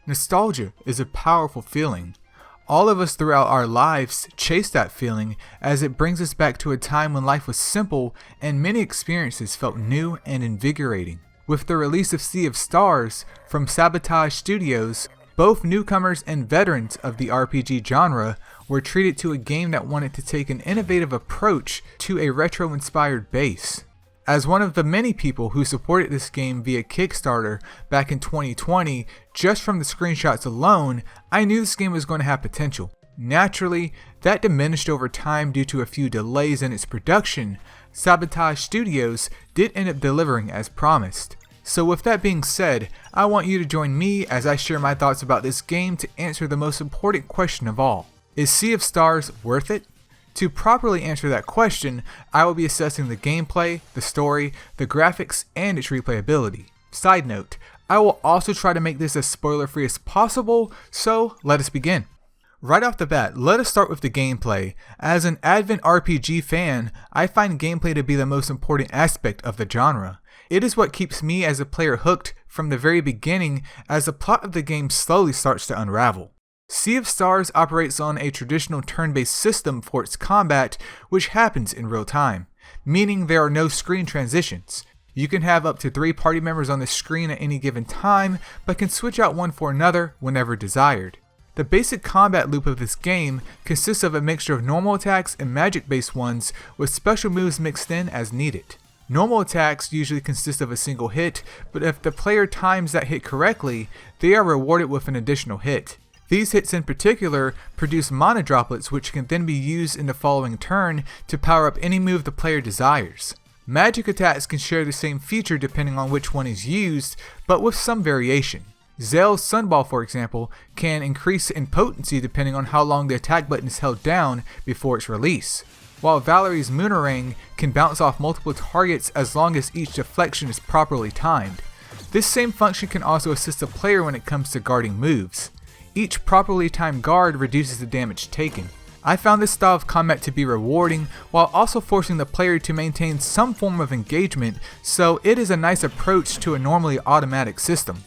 Nostalgia is a powerful feeling. All of us throughout our lives chase that feeling as it brings us back to a time when life was simple and many experiences felt new and invigorating. With the release of Sea of Stars from Sabotage Studios, both newcomers and veterans of the RPG genre were treated to a game that wanted to take an innovative approach to a retro-inspired base. As one of the many people who supported this game via Kickstarter back in 2020, just from the screenshots alone, I knew this game was going to have potential. Naturally, that diminished over time due to a few delays in its production. Sabotage Studios did end up delivering as promised. So with that being said, I want you to join me as I share my thoughts about this game to answer the most important question of all. Is Sea of Stars worth it? To properly answer that question, I will be assessing the gameplay, the story, the graphics, and its replayability. Side note, I will also try to make this as spoiler-free as possible, so let us begin. Right off the bat, let us start with the gameplay. As an Advent RPG fan, I find gameplay to be the most important aspect of the genre. It is what keeps me as a player hooked from the very beginning as the plot of the game slowly starts to unravel. Sea of Stars operates on a traditional turn-based system for its combat, which happens in real time, meaning there are no screen transitions. You can have up to 3 party members on the screen at any given time, but can switch out one for another whenever desired. The basic combat loop of this game consists of a mixture of normal attacks and magic-based ones, with special moves mixed in as needed. Normal attacks usually consist of a single hit, but if the player times that hit correctly, they are rewarded with an additional hit. These hits in particular produce mana droplets, which can then be used in the following turn to power up any move the player desires. Magic attacks can share the same feature depending on which one is used, but with some variation. Zell's Sunball, for example, can increase in potency depending on how long the attack button is held down before its release, while Valerie's Moonerang can bounce off multiple targets as long as each deflection is properly timed. This same function can also assist the player when it comes to guarding moves. Each properly timed guard reduces the damage taken. I found this style of combat to be rewarding while also forcing the player to maintain some form of engagement, so it is a nice approach to a normally automatic system.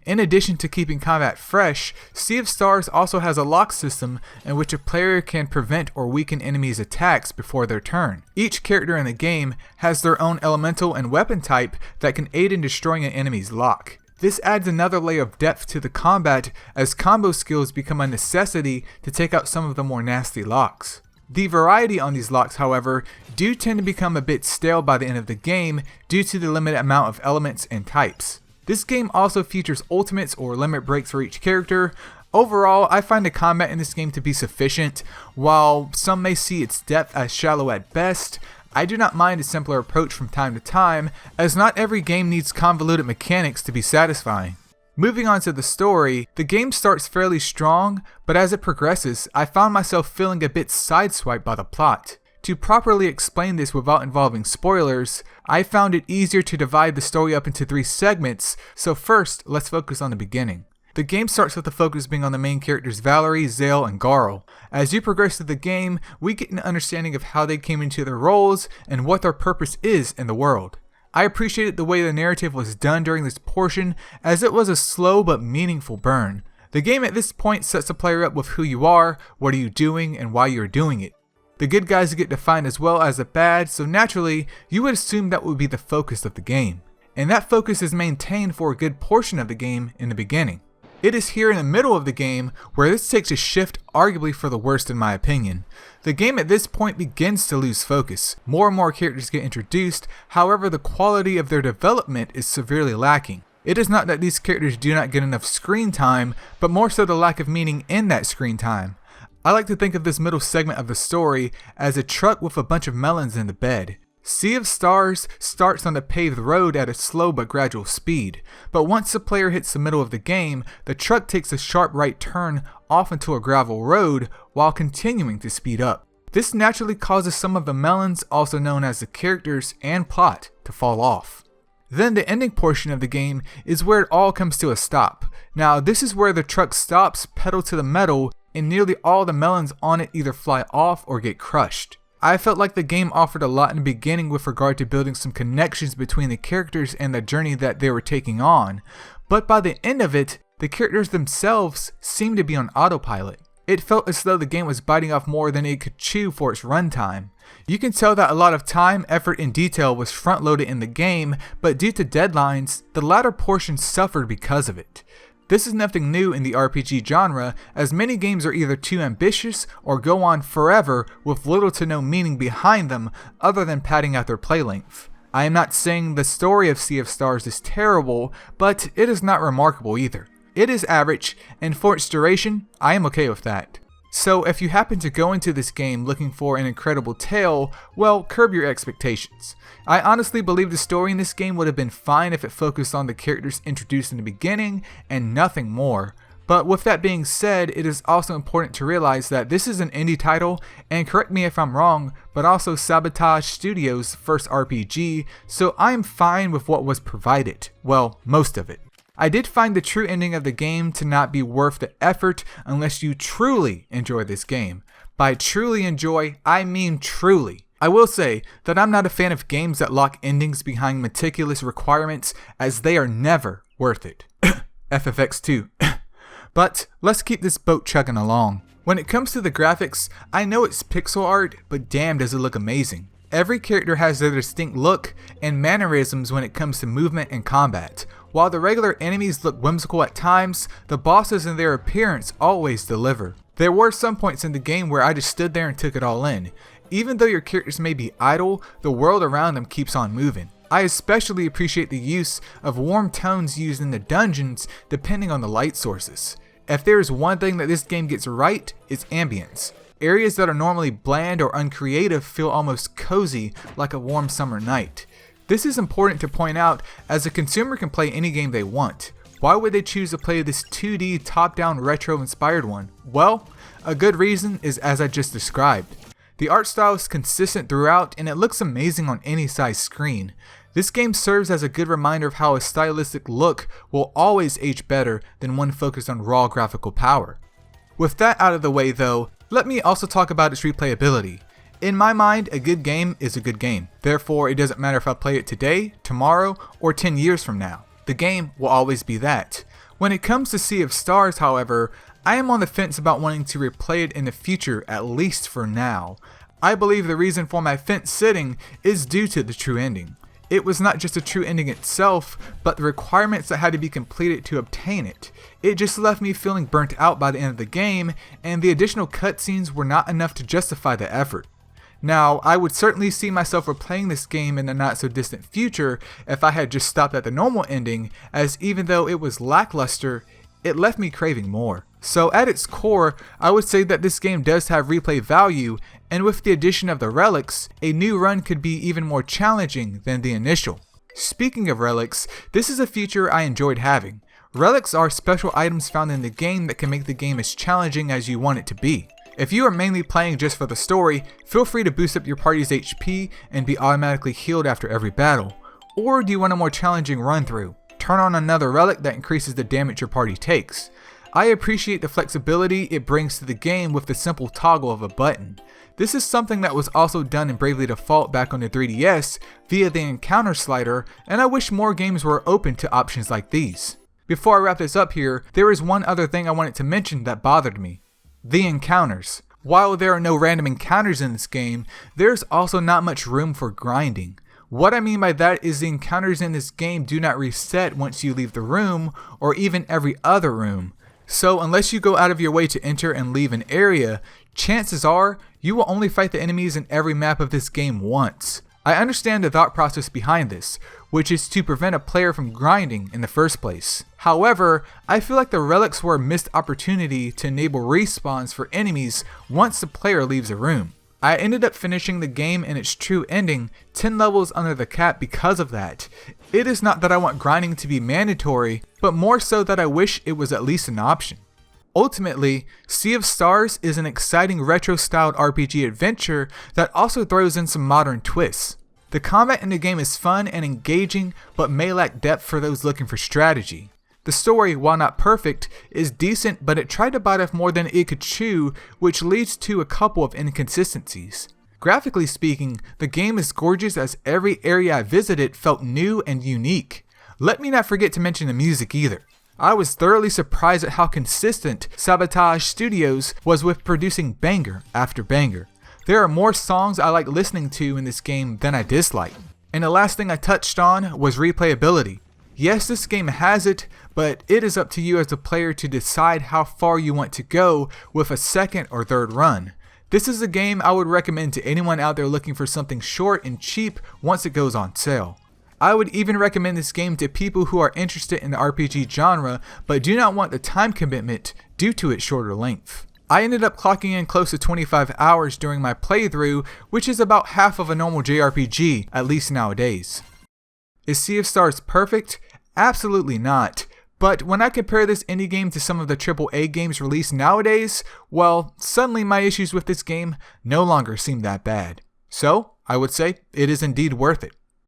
In addition to keeping combat fresh, Sea of Stars also has a lock system in which a player can prevent or weaken enemies' attacks before their turn. Each character in the game has their own elemental and weapon type that can aid in destroying an enemy's lock. This adds another layer of depth to the combat as combo skills become a necessity to take out some of the more nasty locks. The variety on these locks, however, do tend to become a bit stale by the end of the game due to the limited amount of elements and types. This game also features ultimates or limit breaks for each character. Overall, I find the combat in this game to be sufficient. While some may see its depth as shallow at best, I do not mind a simpler approach from time to time, as not every game needs convoluted mechanics to be satisfying. Moving on to the story, the game starts fairly strong, but as it progresses, I found myself feeling a bit sideswiped by the plot. To properly explain this without involving spoilers, I found it easier to divide the story up into 3 segments, so first, let's focus on the beginning. The game starts with the focus being on the main characters Valerie, Zell, and Garl. As you progress through the game, we get an understanding of how they came into their roles and what their purpose is in the world. I appreciated the way the narrative was done during this portion, as it was a slow but meaningful burn. The game at this point sets the player up with who you are, what are you doing, and why you're doing it. The good guys get defined as well as the bad, so naturally, you would assume that would be the focus of the game. And that focus is maintained for a good portion of the game in the beginning. It is here in the middle of the game where this takes a shift, arguably for the worst in my opinion. The game at this point begins to lose focus. More and more characters get introduced, however the quality of their development is severely lacking. It is not that these characters do not get enough screen time, but more so the lack of meaning in that screen time. I like to think of this middle segment of the story as a truck with a bunch of melons in the bed. Sea of Stars starts on the paved road at a slow but gradual speed, but once the player hits the middle of the game, the truck takes a sharp right turn off into a gravel road while continuing to speed up. This naturally causes some of the melons, also known as the characters and plot, to fall off. Then the ending portion of the game is where it all comes to a stop. Now this is where the truck stops pedal to the metal and nearly all the melons on it either fly off or get crushed. I felt like the game offered a lot in the beginning with regard to building some connections between the characters and the journey that they were taking on, but by the end of it, The characters themselves seemed to be on autopilot. It felt as though the game was biting off more than it could chew for its runtime. You can tell that a lot of time, effort, and detail was front-loaded in the game, but due to deadlines, the latter portion suffered because of it. This is nothing new in the RPG genre, as many games are either too ambitious or go on forever with little to no meaning behind them other than padding out their play length. I am not saying the story of Sea of Stars is terrible, but it is not remarkable either. It is average, and for its duration, I am okay with that. So if you happen to go into this game looking for an incredible tale, well, curb your expectations. I honestly believe the story in this game would have been fine if it focused on the characters introduced in the beginning and nothing more. But with that being said, it is also important to realize that this is an indie title, and correct me if I'm wrong, but also Sabotage Studios' first RPG, so I am fine with what was provided. Well, most of it. I did find the true ending of the game to not be worth the effort unless you truly enjoy this game. By truly enjoy, I mean truly. I will say that I'm not a fan of games that lock endings behind meticulous requirements, as they are never worth it. FFX2. But let's keep this boat chugging along. When it comes to the graphics, I know it's pixel art, but damn does it look amazing. Every character has their distinct look and mannerisms when it comes to movement and combat. While the regular enemies look whimsical at times, the bosses and their appearance always deliver. There were some points in the game where I just stood there and took it all in. Even though your characters may be idle, the world around them keeps on moving. I especially appreciate the use of warm tones used in the dungeons depending on the light sources. If there is one thing that this game gets right, it's ambience. Areas that are normally bland or uncreative feel almost cozy, like a warm summer night. This is important to point out, as a consumer can play any game they want. Why would they choose to play this 2D top-down retro-inspired one? Well, a good reason is as I just described. The art style is consistent throughout, and it looks amazing on any size screen. This game serves as a good reminder of how a stylistic look will always age better than one focused on raw graphical power. With that out of the way though, let me also talk about its replayability. In my mind, a good game is a good game. Therefore, it doesn't matter if I play it today, tomorrow, or 10 years from now. The game will always be that. When it comes to Sea of Stars, however, I am on the fence about wanting to replay it in the future, at least for now. I believe the reason for my fence sitting is due to the true ending. It was not just a true ending itself, but the requirements that had to be completed to obtain it. It just left me feeling burnt out by the end of the game, and the additional cutscenes were not enough to justify the effort. Now, I would certainly see myself replaying this game in the not so distant future if I had just stopped at the normal ending, as even though it was lackluster, it left me craving more. So at its core, I would say that this game does have replay value, and with the addition of the relics, a new run could be even more challenging than the initial. Speaking of relics, this is a feature I enjoyed having. Relics are special items found in the game that can make the game as challenging as you want it to be. If you are mainly playing just for the story, feel free to boost up your party's HP and be automatically healed after every battle. Or do you want a more challenging run through? Turn on another relic that increases the damage your party takes. I appreciate the flexibility it brings to the game with the simple toggle of a button. This is something that was also done in Bravely Default back on the 3DS via the encounter slider, and I wish more games were open to options like these. Before I wrap this up here, there is one other thing I wanted to mention that bothered me. The encounters. While there are no random encounters in this game, there's also not much room for grinding. What I mean by that is the encounters in this game do not reset once you leave the room, or even every other room. So unless you go out of your way to enter and leave an area, chances are you will only fight the enemies in every map of this game once. I understand the thought process behind this, which is to prevent a player from grinding in the first place. However, I feel like the relics were a missed opportunity to enable respawns for enemies once the player leaves a room. I ended up finishing the game in its true ending 10 levels under the cap because of that. It is not that I want grinding to be mandatory, but more so that I wish it was at least an option. Ultimately, Sea of Stars is an exciting retro-styled RPG adventure that also throws in some modern twists. The combat in the game is fun and engaging, but may lack depth for those looking for strategy. The story, while not perfect, is decent, but it tried to bite off more than it could chew, which leads to a couple of inconsistencies. Graphically speaking, the game is gorgeous as every area I visited felt new and unique. Let me not forget to mention the music either. I was thoroughly surprised at how consistent Sabotage Studios was with producing banger after banger. There are more songs I like listening to in this game than I dislike. And the last thing I touched on was replayability. Yes, this game has it, but it is up to you as the player to decide how far you want to go with a second or third run. This is a game I would recommend to anyone out there looking for something short and cheap once it goes on sale. I would even recommend this game to people who are interested in the RPG genre but do not want the time commitment due to its shorter length. I ended up clocking in close to 25 hours during my playthrough, which is about half of a normal JRPG, at least nowadays. Is Sea of Stars perfect? Absolutely not. But when I compare this indie game to some of the AAA games released nowadays, well, suddenly my issues with this game no longer seem that bad. So, I would say it is indeed worth it.